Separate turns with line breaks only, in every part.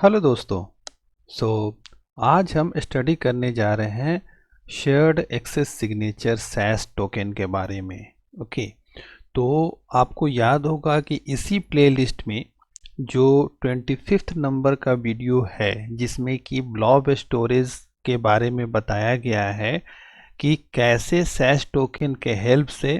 Hello दोस्तों। सो आज हम स्टडी करने जा रहे हैं shared access signature SAS token के बारे में। ओके, तो आपको याद होगा कि इसी प्लेलिस्ट में जो 25th नंबर का वीडियो है जिसमें कि ब्लॉब स्टोरेज के बारे में बताया गया है कि कैसे सैस टोकन के हेल्प से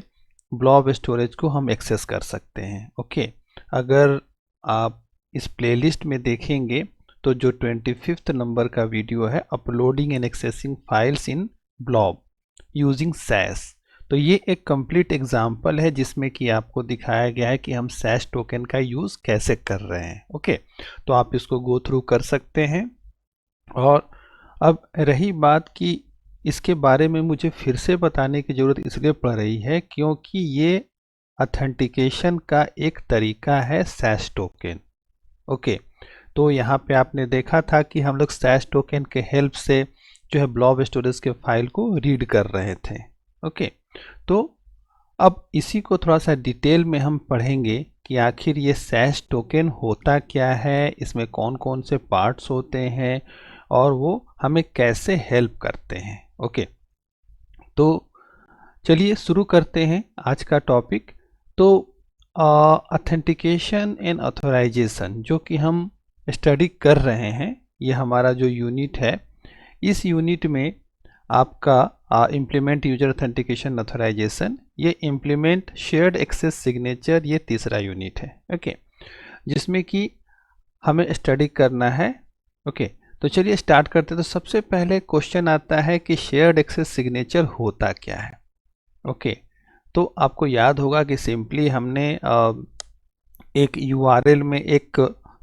ब्लॉब स्टोरेज को हम एक्सेस कर सकते हैं। ओके, अगर आप इस प्लेलिस्ट में देखेंगे तो जो 25th नंबर का वीडियो है uploading and accessing files in blob using SAS, तो ये एक कंप्लीट एग्जाम्पल है जिसमें कि आपको दिखाया गया है कि हम सैस टोकन का यूज़ कैसे कर रहे हैं। ओके, तो आप इसको गो थ्रू कर सकते हैं। और अब रही बात कि इसके बारे में मुझे फिर से बताने की ज़रूरत इसलिए पड़ रही है क्योंकि ये ऑथेंटिकेशन का एक तरीका है सैस टोकन। ओके, तो यहाँ पे आपने देखा था कि हम लोग सैस टोकन के हेल्प से जो है ब्लॉब स्टोरेज के फाइल को रीड कर रहे थे। ओके, तो अब इसी को थोड़ा सा डिटेल में हम पढ़ेंगे कि आखिर ये सैस टोकन होता क्या है, इसमें कौन कौन से पार्ट्स होते हैं और वो हमें कैसे हेल्प करते हैं। ओके, तो चलिए शुरू करते हैं आज का टॉपिक। तो ऑथेंटिकेशन एंड ऑथराइजेशन जो कि हम स्टडी कर रहे हैं, ये हमारा जो यूनिट है, इस यूनिट में आपका इम्प्लीमेंट यूजर ऑथेंटिकेशन ऑथराइजेशन, ये इम्प्लीमेंट शेयर्ड एक्सेस सिग्नेचर, ये तीसरा यूनिट है। ओके, जिसमें कि हमें स्टडी करना है। ओके, तो चलिए स्टार्ट करते हैं। तो सबसे पहले क्वेश्चन आता है कि शेयर्ड एक्सेस सिग्नेचर होता क्या है। ओके, तो आपको याद होगा कि सिंपली हमने एक यूआरएल में एक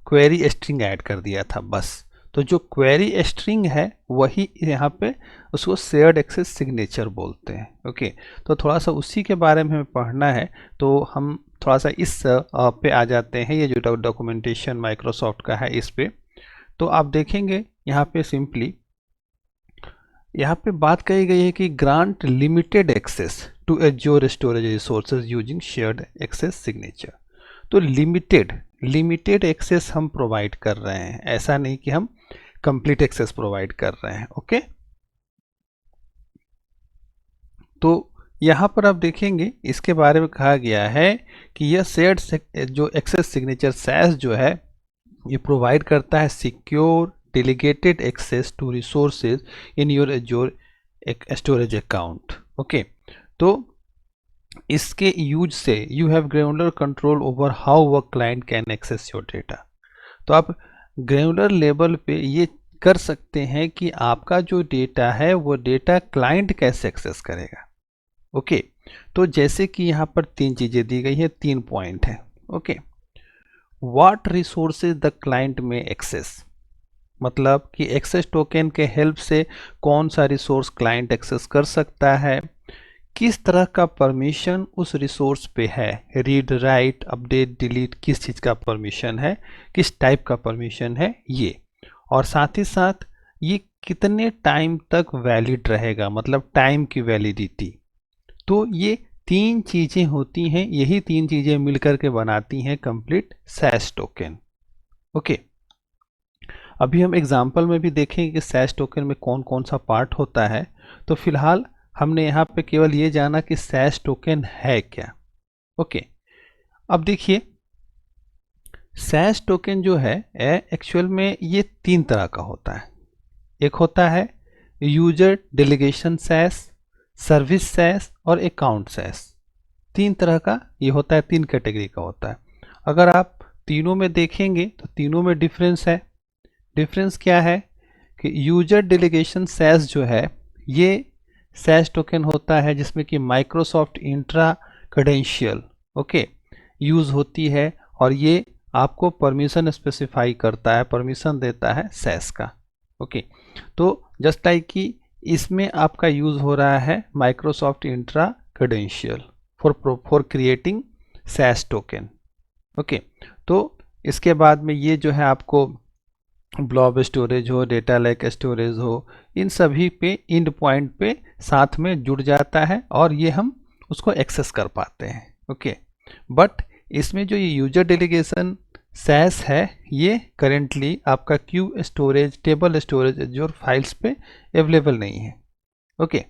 क्वेरी स्ट्रिंग ऐड कर दिया था बस। तो जो क्वेरी स्ट्रिंग है वही यहाँ पे उसको शेयर्ड एक्सेस सिग्नेचर बोलते हैं। ओके, तो थोड़ा सा उसी के बारे में हमें पढ़ना है, तो हम थोड़ा सा इस पे आ जाते हैं। ये जो डॉक्यूमेंटेशन माइक्रोसॉफ्ट का है इस पे, तो आप देखेंगे यहाँ पे सिंपली यहाँ पे बात कही गई है कि grant limited access to Azure storage resources using shared access signature. तो लिमिटेड एक्सेस हम प्रोवाइड कर रहे हैं, ऐसा नहीं कि हम कंप्लीट एक्सेस प्रोवाइड कर रहे हैं। ओके, तो यहाँ पर आप देखेंगे इसके बारे में कहा गया है कि यह शेयर्ड जो एक्सेस सिग्नेचर सैस जो है ये प्रोवाइड करता है secure delegated access to resources in your Azure storage account. Okay, तो इसके यूज से you have granular control over how work client can access your data. तो आप ग्रेनुलर लेवल पे ये कर सकते हैं कि आपका जो डेटा है वो डेटा क्लाइंट कैसे एक्सेस करेगा। ओके, तो जैसे कि यहाँ पर तीन चीज़ें दी गई है, तीन पॉइंट है। Okay, what resources the client में एक्सेस, मतलब कि एक्सेस टोकन के हेल्प से कौन सा रिसोर्स क्लाइंट एक्सेस कर सकता है, किस तरह का परमिशन उस रिसोर्स पे है, रीड राइट अपडेट डिलीट किस चीज़ का परमिशन है, किस टाइप का परमिशन है ये, और साथ ही साथ ये कितने टाइम तक वैलिड रहेगा, मतलब टाइम की वैलिडिटी। तो ये तीन चीज़ें होती हैं, यही तीन चीज़ें मिलकर के बनाती हैं कंप्लीट सैस टोकन। ओके, अभी हम एग्जाम्पल में भी देखेंगे कि सैस टोकन में कौन कौन सा पार्ट होता है। तो फिलहाल हमने यहाँ पे केवल ये जाना कि सैस टोकन है क्या। ओके, अब देखिए सैस टोकन जो है एक्चुअल में ये तीन तरह का होता है। एक होता है user delegation SAS, service SAS और अकाउंट सैस। तीन तरह का ये होता है, तीन कैटेगरी का होता है। अगर आप तीनों में देखेंगे तो तीनों में डिफरेंस है। डिफरेंस क्या है कि यूजर डेलीगेशन सैस जो है ये सैस टोकन होता है जिसमें कि Microsoft Entra credential okay use होती है, और ये आपको परमिशन स्पेसिफाई करता है, परमिशन देता है सैस का। ओके, तो जस्ट लाइक कि इसमें आपका यूज़ हो रहा है Microsoft Entra credential for creating SAS token. Okay, तो इसके बाद में ये जो है आपको ब्लॉब स्टोरेज हो, डेटा लेक स्टोरेज हो, इन सभी पे इंड पॉइंट पे साथ में जुड़ जाता है और ये हम उसको एक्सेस कर पाते हैं। ओके, बट इसमें जो ये यूजर डेलीगेशन सैस है ये करेंटली आपका क्यू स्टोरेज, टेबल स्टोरेज जो फाइल्स पे अवेलेबल नहीं है। ओके,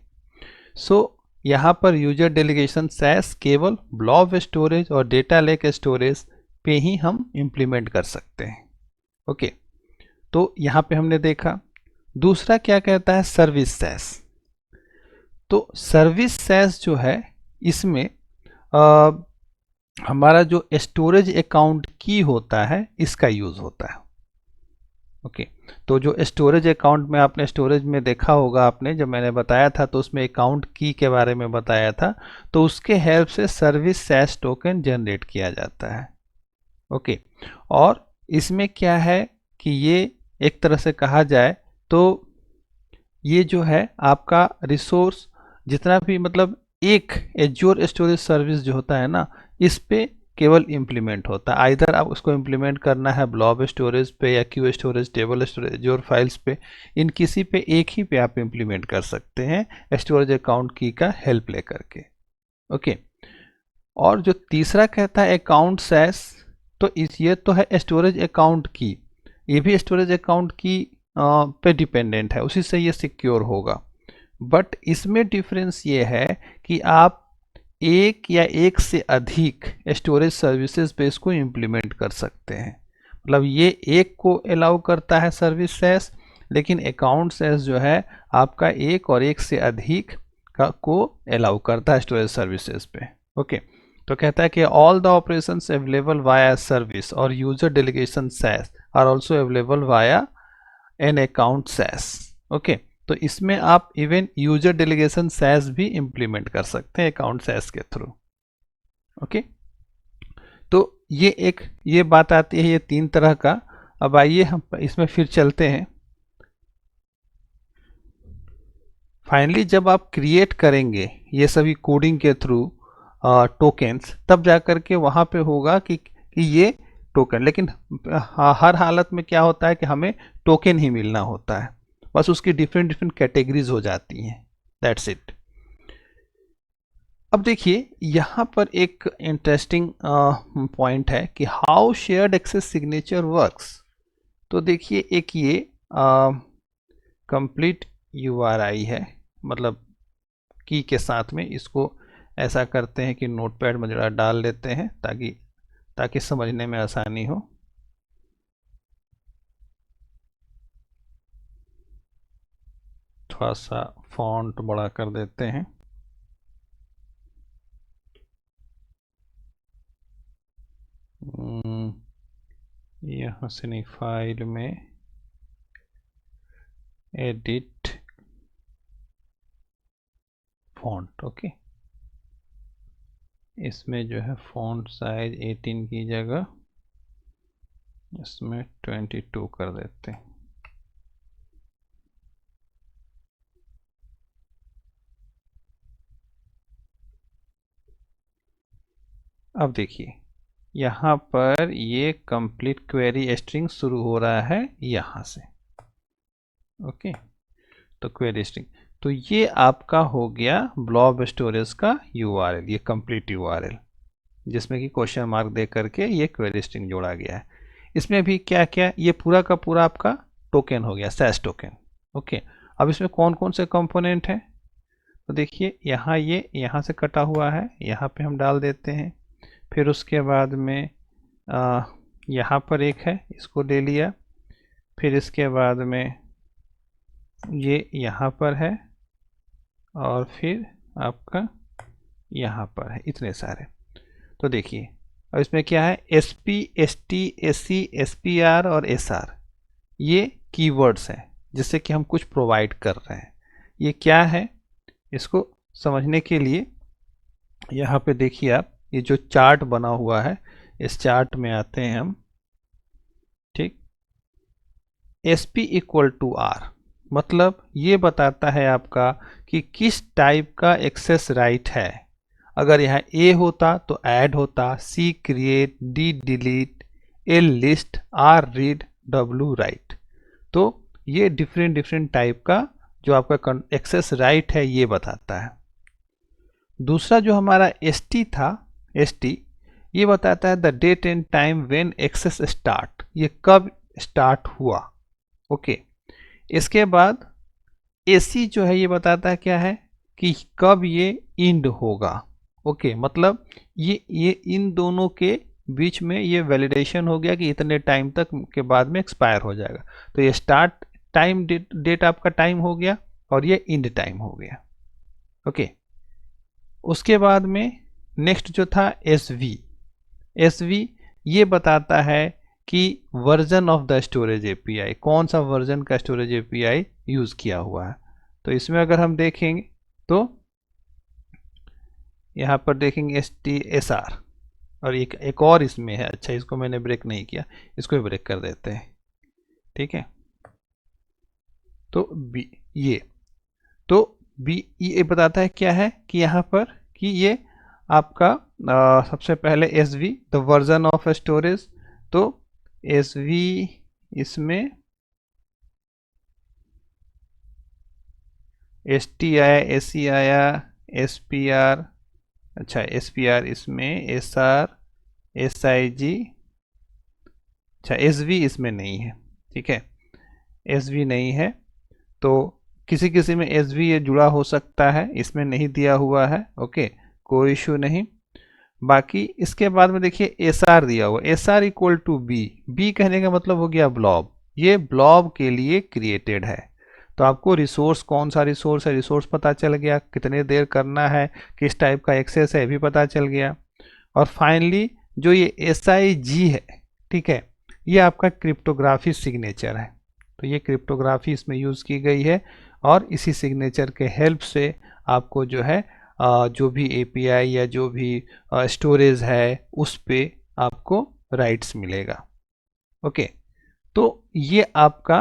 सो यहाँ पर यूजर डेलीगेशन सैस केवल ब्लॉब स्टोरेज और डेटा लेक स्टोरेज पे ही हम इम्प्लीमेंट कर सकते हैं। ओके, तो यहाँ पे हमने देखा। दूसरा क्या कहता है, सर्विस सैस। तो सर्विस सैस जो है इसमें हमारा जो स्टोरेज अकाउंट की होता है इसका यूज होता है। ओके, तो जो स्टोरेज अकाउंट में आपने स्टोरेज में देखा होगा आपने, जब मैंने बताया था तो उसमें अकाउंट की के बारे में बताया था, तो उसके हेल्प से सर्विस सैस टोकन जनरेट किया जाता है। ओके, और इसमें क्या है कि ये एक तरह से कहा जाए तो ये जो है आपका रिसोर्स जितना भी, मतलब एक एज्योर स्टोरेज सर्विस जो होता है ना, इस पे केवल इम्प्लीमेंट होता है। आइदर आप उसको इम्प्लीमेंट करना है ब्लॉब स्टोरेज पे या Q storage, table storage, azure files पे, इन किसी पे एक ही पे आप इम्प्लीमेंट कर सकते हैं स्टोरेज अकाउंट की का हेल्प लेकर के। ओके, और जो तीसरा कहता है अकाउंट सैस, तो ये तो है स्टोरेज अकाउंट की, ये भी स्टोरेज अकाउंट की पे डिपेंडेंट है, उसी से ये सिक्योर होगा। बट इसमें डिफरेंस ये है कि आप एक या एक से अधिक स्टोरेज सर्विसेज पे इसको इम्प्लीमेंट कर सकते हैं। मतलब ये एक को अलाउ करता है सर्विस सैस, लेकिन अकाउंट सैस जो है आपका एक और एक से अधिक को अलाउ करता है स्टोरेज सर्विसेज पे। ओके, तो कहता है कि all the operations available via service और user delegation SAS are also available via an account SAS. Okay, तो इसमें आप इवन यूजर डेलीगेशन सैस भी इंप्लीमेंट कर सकते हैं अकाउंट सैस के थ्रू। ओके, तो ये बात आती है ये तीन तरह का। अब आइए हम इसमें फिर चलते हैं। फाइनली जब आप क्रिएट करेंगे ये सभी कोडिंग के थ्रू टोकन्स, तब जाकर के वहाँ पे होगा कि ये टोकन, लेकिन हर हालत में क्या होता है कि हमें टोकन ही मिलना होता है, बस उसकी डिफरेंट कैटेगरीज हो जाती हैं, दैट्स इट। अब देखिए यहाँ पर एक इंटरेस्टिंग पॉइंट है कि how shared access signature works. तो देखिए एक ये कंप्लीट URI है, मतलब की के साथ में इसको ऐसा करते हैं कि नोटपैड में जरा डाल लेते हैं ताकि समझने में आसानी हो। थोड़ा सा फॉन्ट बड़ा कर देते हैं। यहाँ से नहीं, फाइल में एडिट फॉन्ट। ओके, इसमें जो है फॉन्ट साइज 18 की जगह इसमें 22 कर देते हैं। अब देखिए यहाँ पर ये कंप्लीट क्वेरी स्ट्रिंग शुरू हो रहा है यहाँ से। ओके, तो क्वेरी स्ट्रिंग, तो ये आपका हो गया ब्लॉब स्टोरेज का URL, ये कंप्लीट URL जिसमें कि क्वेश्चन मार्क दे करके ये क्वेरी स्ट्रिंग जोड़ा गया है। इसमें भी क्या क्या, ये पूरा का पूरा आपका टोकन हो गया, सैस टोकन। ओके, अब इसमें कौन कौन से कंपोनेंट हैं, तो देखिए यहाँ ये यहाँ से कटा हुआ है, यहाँ पे हम डाल देते हैं। फिर उसके बाद में यहाँ पर एक है, इसको ले लिया। फिर इसके बाद में ये यहाँ पर है, और फिर आपका यहाँ पर है, इतने सारे। तो देखिए अब इसमें क्या है, SP, ST, SC, SPR और SR, ये कीवर्ड्स हैं जिससे कि हम कुछ प्रोवाइड कर रहे हैं। ये क्या है, इसको समझने के लिए यहाँ पे देखिए आप, ये जो चार्ट बना हुआ है इस चार्ट में आते हैं हम। ठीक, SP = R, मतलब ये बताता है आपका कि किस टाइप का एक्सेस राइट है। अगर यहाँ A होता तो ऐड होता, C create, D delete, L list, R read, W right. तो ये डिफरेंट टाइप का जो आपका एक्सेस राइट है ये बताता है। दूसरा जो हमारा ST था, ST ये बताता है the date and time when access start, ये कब स्टार्ट हुआ। ओके, इसके बाद एसी जो है ये बताता है क्या है कि कब ये इंड होगा। ओके, मतलब ये इन दोनों के बीच में ये वैलिडेशन हो गया कि इतने टाइम तक के बाद में एक्सपायर हो जाएगा। तो ये स्टार्ट टाइम डेट आपका टाइम हो गया और ये इंड टाइम हो गया। ओके, उसके बाद में नेक्स्ट जो था एसवी ये बताता है कि version of the storage API, कौन सा वर्जन का स्टोरेज एपीआई यूज किया हुआ है। तो इसमें अगर हम देखेंगे तो यहाँ पर देखेंगे एस आर, और एक और इसमें है, अच्छा इसको मैंने ब्रेक नहीं किया, इसको भी ब्रेक कर देते हैं। ठीक है, तो बी ये बताता है क्या है कि यहाँ पर कि ये आपका सबसे पहले S V the version of storage, तो एस वी इसमें एस टी आया, एस सी आया, एस पी आर, अच्छा एस पी आर इसमें, एस आर, एस आई जी, अच्छा एस वी इसमें नहीं है। ठीक है, एस वी नहीं है, तो किसी किसी में एस वी ये जुड़ा हो सकता है, इसमें नहीं दिया हुआ है। ओके, कोई इशू नहीं। बाकी इसके बाद में देखिए एस आर दिया हुआ, S R equal to B कहने का मतलब हो गया ब्लॉब, ये ब्लॉब के लिए क्रिएटेड है। तो आपको रिसोर्स कौन सा रिसोर्स है, रिसोर्स पता चल गया, कितने देर करना है, किस टाइप का एक्सेस है भी पता चल गया। और फाइनली जो ये एस आई जी है, ठीक है, ये आपका क्रिप्टोग्राफी सिग्नेचर है। तो ये क्रिप्टोग्राफी इसमें यूज़ की गई है और इसी सिग्नेचर के हेल्प से आपको जो है जो भी एपीआई या जो भी स्टोरेज है उस पे आपको राइट्स मिलेगा। ओके, तो ये आपका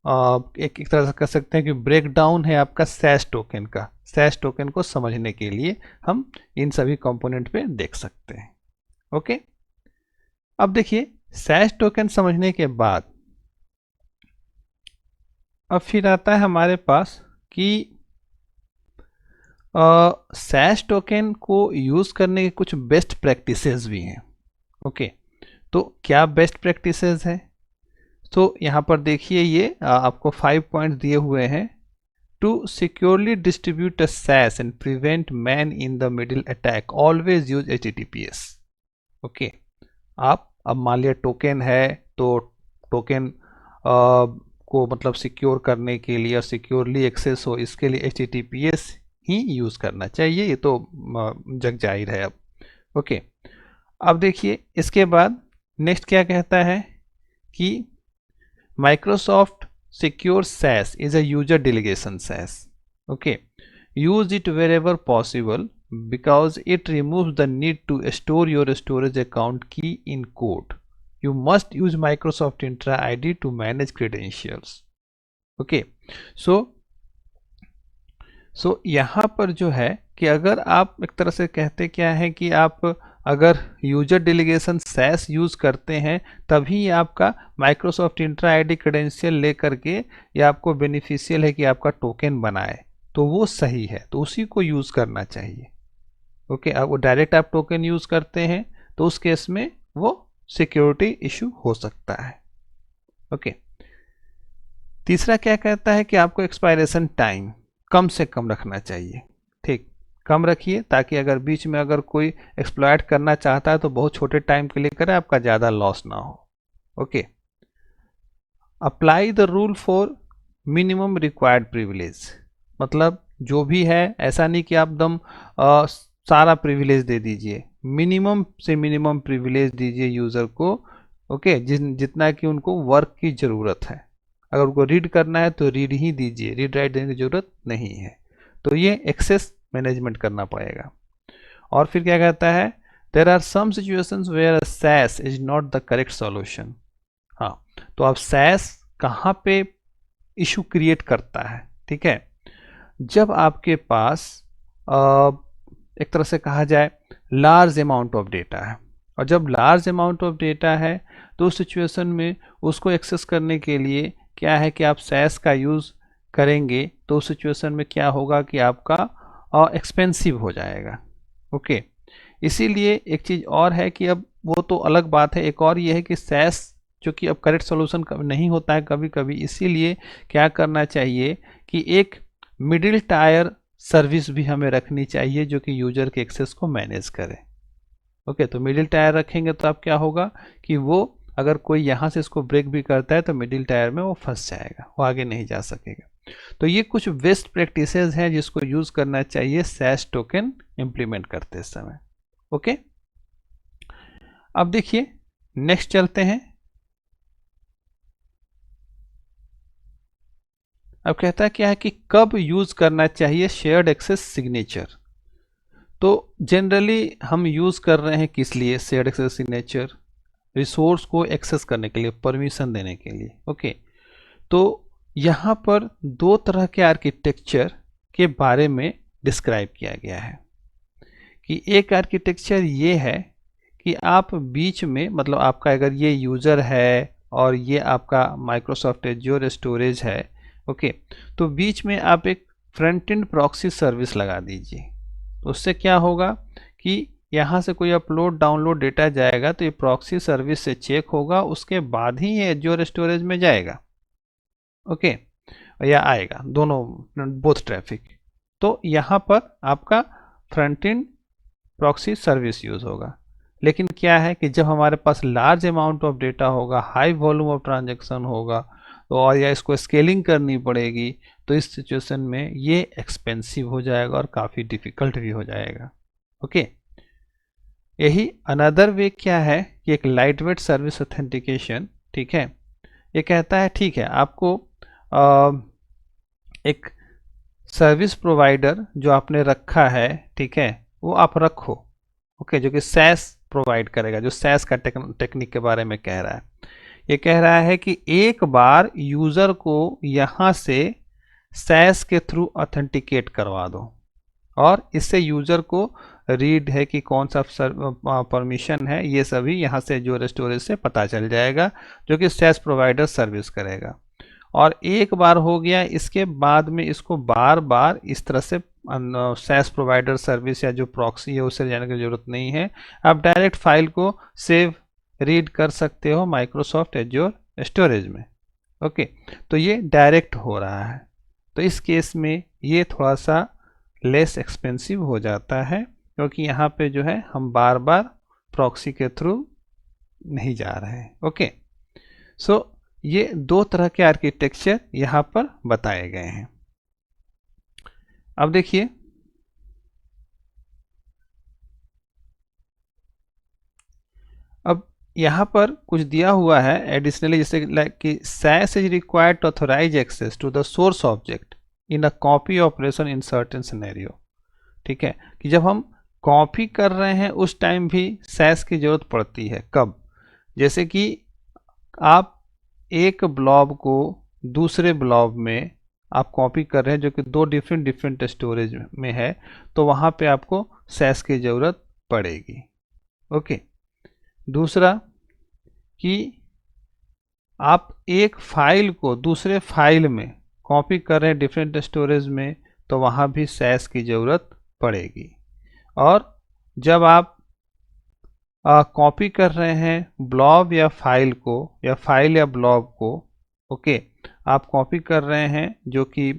एक तरह से कह सकते हैं कि ब्रेक डाउन है आपका सैश टोकन का। सैश टोकन को समझने के लिए हम इन सभी कंपोनेंट पे देख सकते हैं। ओके, अब देखिए सैश टोकन समझने के बाद अब फिर आता है हमारे पास कि सैश टोकन को यूज़ करने के कुछ बेस्ट प्रैक्टिसेस भी हैं। ओके, तो क्या बेस्ट प्रैक्टिसेस है, तो यहाँ पर देखिए ये आपको 5 पॉइंट दिए हुए हैं। To securely distribute a SAS and prevent man in the middle attack always use HTTPS। Okay, आप अब मान लिया टोकन है, तो टोकन को मतलब सिक्योर करने के लिए और सिक्योरली एक्सेस हो इसके लिए HTTPS ही यूज़ करना चाहिए, ये तो जग जाहिर है अब। ओके, अब देखिए इसके बाद नेक्स्ट क्या कहता है कि Microsoft secure सैश is a user delegation सैश। Okay, use it wherever possible because it removes the need to store your storage account key in code. You must use Microsoft Entra ID to manage credentials. Okay, so यहाँ पर जो है कि अगर आप एक तरह से कहते क्या है कि आप अगर यूजर डेलीगेशन सैश यूज़ करते हैं तभी आपका माइक्रोसॉफ्ट इंट्रा आईडी क्रेडेंशियल ले करके या आपको बेनिफिशियल है कि आपका टोकन बनाए, तो वो सही है, तो उसी को यूज़ करना चाहिए। ओके, अब वो डायरेक्ट आप टोकन यूज़ करते हैं तो उस केस में वो सिक्योरिटी इशू हो सकता है। ओके, तीसरा क्या कहता है कि आपको एक्सपायरेशन टाइम कम से कम रखना चाहिए। ठीक, कम रखिए ताकि अगर बीच में अगर कोई एक्सप्लॉयट करना चाहता है तो बहुत छोटे टाइम के लिए करे, आपका ज़्यादा लॉस ना हो। Okay, apply the rule for minimum required privilege, मतलब जो भी है ऐसा नहीं कि आप एकदम सारा प्रिविलेज दे दीजिए, मिनिमम से मिनिमम प्रिविलेज दीजिए यूज़र को। ओके, जितना कि उनको वर्क की ज़रूरत है, अगर उनको रीड करना है तो रीड ही दीजिए, रीड राइट देने की ज़रूरत नहीं है। तो ये एक्सेस मैनेजमेंट करना पड़ेगा। और फिर क्या कहता है, there are some situations where SAS is not the correct solution. हाँ, तो अब सैश कहाँ पे इशू क्रिएट करता है, ठीक है, जब आपके पास एक तरह से कहा जाए लार्ज अमाउंट ऑफ डेटा है, और जब लार्ज अमाउंट ऑफ डेटा है तो उस सिचुएशन में उसको एक्सेस करने के लिए क्या है कि आप सैश का यूज़ करेंगे तो उस सिचुएशन में क्या होगा कि आपका एक्सपेंसिव हो जाएगा। ओके, इसीलिए एक चीज़ और है कि अब वो तो अलग बात है, एक और ये है कि सैस जो कि अब करेक्ट सॉल्यूशन नहीं होता है कभी कभी, इसीलिए क्या करना चाहिए कि एक मिडिल टायर सर्विस भी हमें रखनी चाहिए जो कि यूजर के एक्सेस को मैनेज करे। ओके, तो मिडिल टायर रखेंगे तो अब क्या होगा कि वो अगर कोई यहाँ से इसको ब्रेक भी करता है तो मिडिल टायर में वो फंस जाएगा, वो आगे नहीं जा सकेगा। तो ये कुछ बेस्ट प्रैक्टिसेस हैं जिसको यूज करना चाहिए सैस टोकन इंप्लीमेंट करते समय। ओके, अब देखिए नेक्स्ट चलते हैं। अब कहता है क्या है कि कब यूज करना चाहिए शेयर्ड एक्सेस सिग्नेचर। तो जनरली हम यूज कर रहे हैं किस लिए शेयर्ड एक्सेस सिग्नेचर? रिसोर्स को एक्सेस करने के लिए, परमिशन देने के लिए। ओके, तो यहाँ पर दो तरह के आर्किटेक्चर के बारे में डिस्क्राइब किया गया है कि एक आर्किटेक्चर ये है कि आप बीच में, मतलब आपका अगर ये यूज़र है और ये आपका माइक्रोसॉफ्ट एज्योर स्टोरेज है, ओके, तो बीच में आप एक फ्रंट एंड प्रॉक्सी सर्विस लगा दीजिए। तो उससे क्या होगा कि यहाँ से कोई अपलोड डाउनलोड डेटा जाएगा तो ये प्रॉक्सी सर्विस से चेक होगा, उसके बाद ही ये एज्योर स्टोरेज में जाएगा। ओके, या आएगा, दोनों, बोथ ट्रैफिक। तो यहाँ पर आपका front end proxy service use होगा। लेकिन क्या है कि जब हमारे पास लार्ज अमाउंट ऑफ डेटा होगा, हाई वॉल्यूम ऑफ ट्रांजैक्शन होगा, तो और या इसको स्केलिंग करनी पड़ेगी, तो इस सिचुएशन में ये एक्सपेंसिव हो जाएगा और काफ़ी डिफिकल्ट भी हो जाएगा। ओके, यही अनदर वे क्या है कि एक लाइट वेट सर्विस ऑथेंटिकेशन, ठीक है, ये कहता है ठीक है आपको एक सर्विस प्रोवाइडर जो आपने रखा है, ठीक है, वो आप रखो। ओके, जो कि सैस प्रोवाइड करेगा, जो सैस का टेक्निक के बारे में कह रहा है। ये कह रहा है कि एक बार यूजर को यहाँ से सैस के थ्रू ऑथेंटिकेट करवा दो और इससे यूजर को रीड है कि कौन सा परमिशन है, ये सभी यहाँ से जो स्टोरेज से पता चल जाएगा, जो कि सैस प्रोवाइडर सर्विस करेगा। और एक बार हो गया, इसके बाद में इसको बार बार इस तरह से सैस प्रोवाइडर सर्विस या जो प्रॉक्सी है उससे जाने की जरूरत नहीं है। आप डायरेक्ट फाइल को सेव रीड कर सकते हो माइक्रोसॉफ्ट एज्योर स्टोरेज में। ओके, तो ये डायरेक्ट हो रहा है, तो इस केस में ये थोड़ा सा लेस एक्सपेंसिव हो जाता है, क्योंकि यहाँ पे जो है हम बार बार प्रॉक्सी के थ्रू नहीं जा रहे हैं। ओके, सो ये दो तरह के आर्किटेक्चर यहाँ पर बताए गए हैं। अब देखिए, अब यहाँ पर कुछ दिया हुआ है एडिशनली, जैसे लाइक कि SAS is required to authorize access to the source object in a copy operation in certain scenario. ठीक है, कि जब हम कॉपी कर रहे हैं उस टाइम भी सैस की जरूरत पड़ती है। कब? जैसे कि आप एक ब्लॉब को दूसरे ब्लॉब में आप कॉपी कर रहे हैं जो कि दो डिफरेंट स्टोरेज में है, तो वहाँ पे आपको सैस की ज़रूरत पड़ेगी। ओके, दूसरा कि आप एक फाइल को दूसरे फाइल में कॉपी कर रहे हैं डिफरेंट स्टोरेज में, तो वहाँ भी सैस की ज़रूरत पड़ेगी। और जब आप कॉपी कर रहे हैं ब्लॉब या फाइल को, या फाइल या ब्लॉब को, ओके, आप कॉपी कर रहे हैं जो कि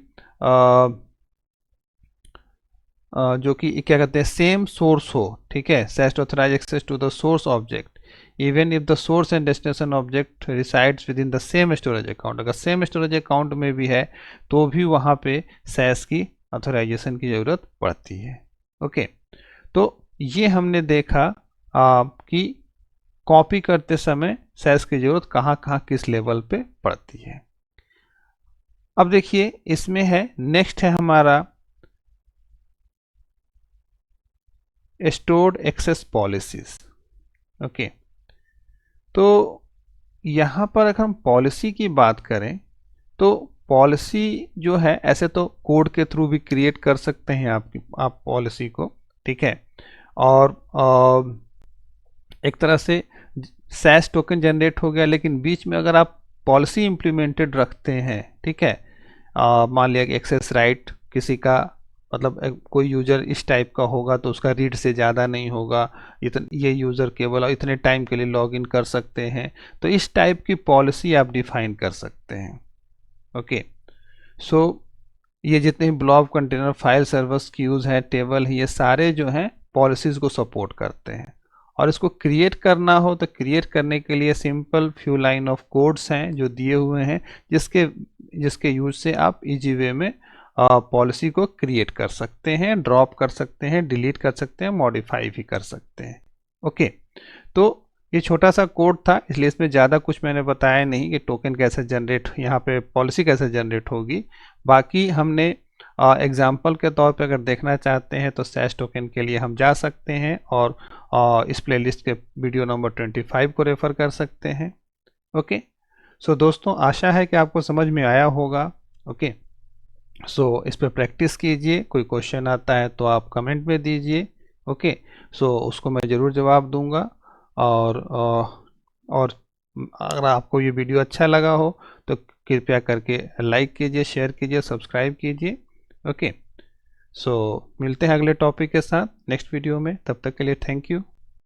क्या कहते हैं, सेम सोर्स हो, ठीक है, SAS authorize access to the source object even if the source and destination object resides within the same storage account. अगर सेम स्टोरेज अकाउंट में भी है तो भी वहाँ पे सैस की ऑथराइजेशन की ज़रूरत पड़ती है। ओके, तो ये हमने देखा कि कॉपी करते समय सैस की जरूरत कहाँ कहाँ किस लेवल पे पड़ती है। अब देखिए इसमें है, नेक्स्ट है हमारा स्टोर्ड एक्सेस पॉलिसीज। ओके, तो यहाँ पर अगर हम पॉलिसी की बात करें तो पॉलिसी जो है ऐसे तो कोड के थ्रू भी क्रिएट कर सकते हैं आप पॉलिसी को, ठीक है, और एक तरह से सैस टोकन जनरेट हो गया। लेकिन बीच में अगर आप पॉलिसी इंप्लीमेंटेड रखते हैं, ठीक है, मान लिया कि एक्सेस राइट किसी का मतलब कोई यूज़र इस टाइप का होगा तो उसका रीड से ज़्यादा नहीं होगा, ये यूज़र केवल इतने टाइम के लिए लॉगिन कर सकते हैं। तो इस टाइप की पॉलिसी आप डिफाइन कर सकते हैं। ओके, सो ये जितने blob container, file servers, queues है, टेबल है, ये सारे जो हैं पॉलिसीज़ को सपोर्ट करते हैं। और इसको क्रिएट करना हो तो क्रिएट करने के लिए simple few line of codes हैं जो दिए हुए हैं, जिसके जिसके यूज से आप इजी वे में पॉलिसी को क्रिएट कर सकते हैं, ड्रॉप कर सकते हैं, डिलीट कर सकते हैं, मॉडिफाई भी कर सकते हैं। ओके, तो ये छोटा सा कोड था, इसलिए इसमें ज़्यादा कुछ मैंने बताया नहीं कि टोकन कैसे जनरेट, यहाँ पे पॉलिसी कैसे जनरेट होगी। बाकी हमने एग्जाम्पल के तौर पे अगर देखना चाहते हैं तो सैश टोकन के लिए हम जा सकते हैं और इस प्लेलिस्ट के वीडियो नंबर 25 को रेफर कर सकते हैं। ओके, सो दोस्तों आशा है कि आपको समझ में आया होगा। ओके, सो इस पर प्रैक्टिस कीजिए, कोई क्वेश्चन आता है तो आप कमेंट में दीजिए। ओके, सो उसको मैं ज़रूर जवाब दूंगा। और अगर आपको ये वीडियो अच्छा लगा हो तो कृपया करके लाइक कीजिए, शेयर कीजिए, सब्सक्राइब कीजिए। ओके, सो मिलते हैं अगले टॉपिक के साथ नेक्स्ट वीडियो में, तब तक के लिए थैंक यू।